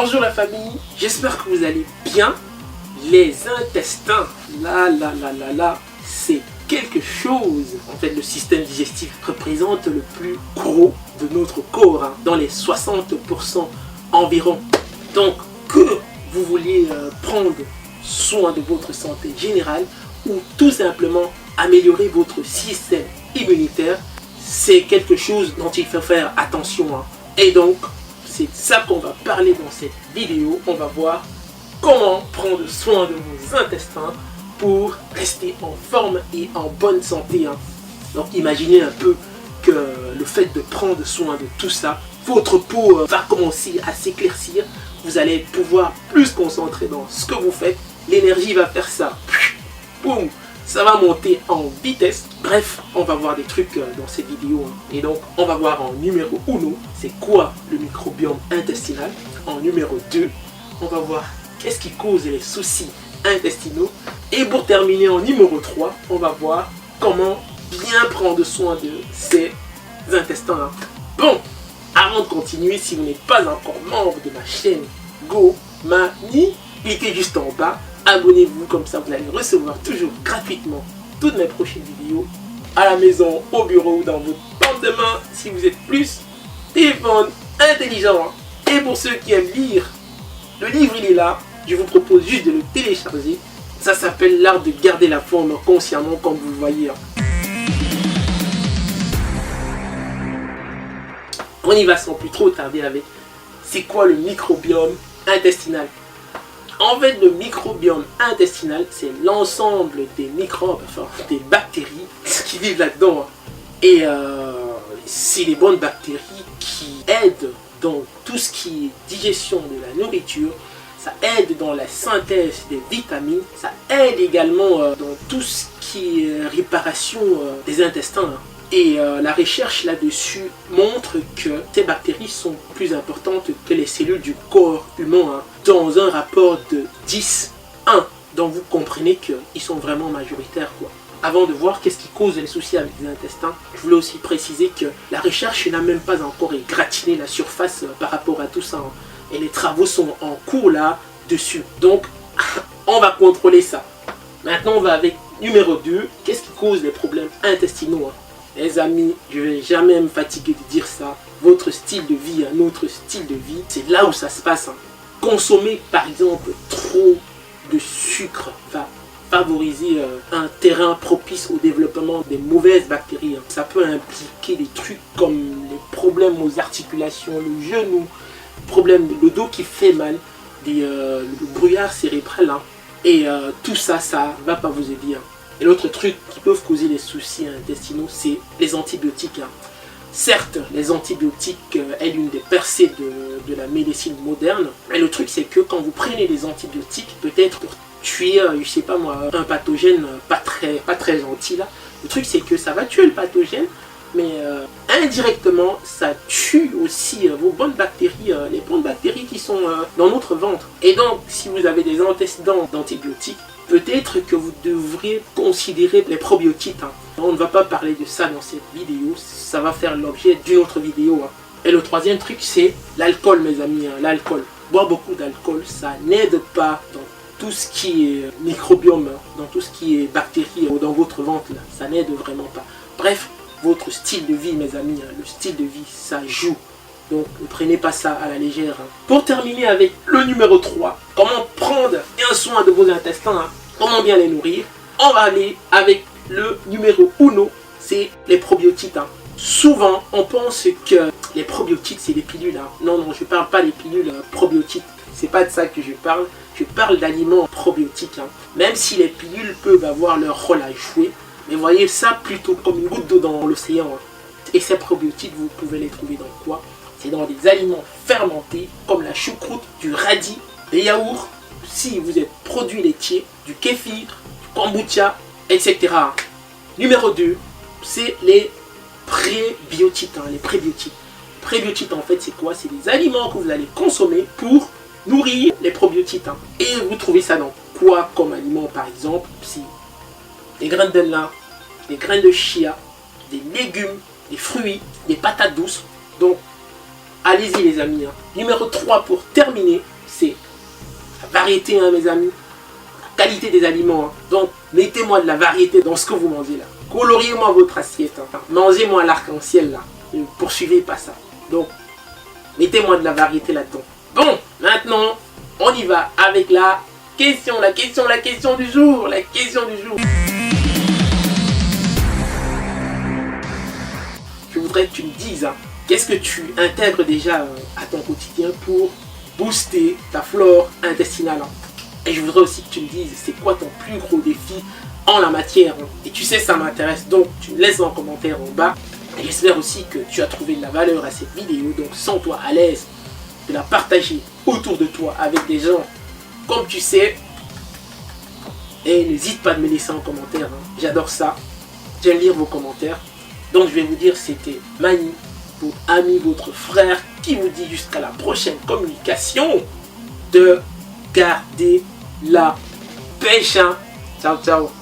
Bonjour la famille, j'espère que vous allez bien. Les intestins, c'est quelque chose. En fait, le système digestif représente le plus gros de notre corps, dans les 60% environ. Donc, que vous vouliez prendre soin de votre santé générale ou tout simplement améliorer votre système immunitaire, c'est quelque chose dont il faut faire attention. Et donc, c'est ça qu'on va parler dans cette vidéo. On va voir comment prendre soin de vos intestins pour rester en forme et en bonne santé. Donc imaginez un peu que le fait de prendre soin de tout ça, votre peau va commencer à s'éclaircir. Vous allez pouvoir plus se concentrer dans ce que vous faites. L'énergie va faire ça. Boum, ça va monter en vitesse. Bref, on va voir des trucs dans cette vidéo. Et donc, on va voir en numéro 1, c'est quoi le microbiome intestinal. En numéro 2, on va voir qu'est-ce qui cause les soucis intestinaux. Et pour terminer en numéro 3, on va voir comment bien prendre soin de ces intestins. Bon, avant de continuer, si vous n'êtes pas encore membre de ma chaîne Go Mani, cliquez juste en bas. Abonnez-vous, comme ça vous allez recevoir toujours gratuitement toutes mes prochaines vidéos à la maison, au bureau ou dans votre porte de main si vous êtes plus téléphone intelligent. Et pour ceux qui aiment lire, le livre il est là, je vous propose juste de le télécharger. Ça s'appelle L'art de garder la forme consciemment, comme vous le voyez. On y va sans plus trop tarder avec c'est quoi le microbiome intestinal. En fait, le microbiome intestinal, c'est l'ensemble des microbes, enfin des bactéries qui vivent là-dedans. Et c'est les bonnes bactéries qui aident dans tout ce qui est digestion de la nourriture. Ça aide dans la synthèse des vitamines. Ça aide également dans tout ce qui est réparation des intestins. Et la recherche là-dessus montre que ces bactéries sont plus importantes que les cellules du corps humain, dans un rapport de 10-1. Donc vous comprenez qu'ils sont vraiment majoritaires, Avant de voir qu'est-ce qui cause les soucis avec les intestins, je voulais aussi préciser que la recherche n'a même pas encore égratigné la surface par rapport à tout ça. Et les travaux sont en cours là-dessus. Donc, on va contrôler ça. Maintenant, on va avec numéro 2. Qu'est-ce qui cause les problèmes intestinaux? Les amis, je ne vais jamais me fatiguer de dire ça. Votre style de vie, notre style de vie, c'est là où ça se passe. Consommer, par exemple, trop de sucre va favoriser un terrain propice au développement des mauvaises bactéries. Ça peut impliquer des trucs comme les problèmes aux articulations, le genou, problème de le dos qui fait mal, le brouillard cérébral. Et tout ça, ça ne va pas vous aider. Et l'autre truc qui peut causer les soucis intestinaux, c'est les antibiotiques. Certes, les antibiotiques est l'une des percées de la médecine moderne. Mais le truc, c'est que quand vous prenez des antibiotiques, peut-être pour tuer, je sais pas moi, un pathogène pas très gentil, le truc, c'est que ça va tuer le pathogène, mais indirectement, ça tue aussi vos bonnes bactéries, les bonnes bactéries qui sont dans notre ventre. Et donc, si vous avez des antécédents d'antibiotiques, peut-être que vous devriez considérer les probiotiques. On ne va pas parler de ça dans cette vidéo, ça va faire l'objet d'une autre vidéo. Et le troisième truc, c'est l'alcool, mes amis. L'alcool. Boire beaucoup d'alcool, ça n'aide pas dans tout ce qui est microbiome, dans tout ce qui est bactéries dans votre ventre. Ça n'aide vraiment pas. Bref, votre style de vie, mes amis, le style de vie, ça joue. Donc ne prenez pas ça à la légère. Pour terminer avec le numéro 3, comment prendre bien soin de vos intestins, comment bien les nourrir, on va aller avec le numéro 1, c'est les probiotiques. Souvent, on pense que les probiotiques, c'est des pilules. Non, je ne parle pas des pilules probiotiques. C'est pas de ça que je parle. Je parle d'aliments probiotiques. Même si les pilules peuvent avoir leur rôle à jouer, mais voyez ça plutôt comme une goutte d'eau dans l'océan. Et ces probiotiques, vous pouvez les trouver dans quoi? C'est dans des aliments fermentés comme la choucroute, du radis, des yaourts, si vous êtes produits laitiers, du kéfir, du kombucha, etc. Numéro 2, c'est les prébiotiques. Les prébiotiques. Prébiotiques, en fait, c'est quoi? C'est des aliments que vous allez consommer pour nourrir les probiotiques. Et vous trouvez ça dans quoi comme aliment? Par exemple, si des graines de lin, des graines de chia, des légumes, des fruits, des patates douces. Donc, allez-y les amis. Hein. Numéro 3 pour terminer, c'est la variété, hein, mes amis. La qualité des aliments. Hein. Donc, mettez-moi de la variété dans ce que vous mangez là. Coloriez-moi votre assiette. Hein. Mangez-moi l'arc-en-ciel là. Ne poursuivez pas ça. Donc, mettez-moi de la variété là-dedans. Bon, maintenant, on y va avec la question du jour. La question du jour. Je voudrais que tu me dises, hein, qu'est-ce que tu intègres déjà à ton quotidien pour booster ta flore intestinale. Hein. Et je voudrais aussi que tu me dises, c'est quoi ton plus gros défi en la matière. Hein. Et tu sais, ça m'intéresse, donc tu me laisses en commentaire en bas. Et j'espère aussi que tu as trouvé de la valeur à cette vidéo. Donc sens-toi à l'aise de la partager autour de toi avec des gens comme tu sais. Et n'hésite pas de me laisser en commentaire. Hein. J'adore ça. J'aime lire vos commentaires. Donc je vais vous dire, c'était Mani, votre ami, votre frère, qui vous dit jusqu'à la prochaine communication de garder la pêche. Hein. Ciao, ciao.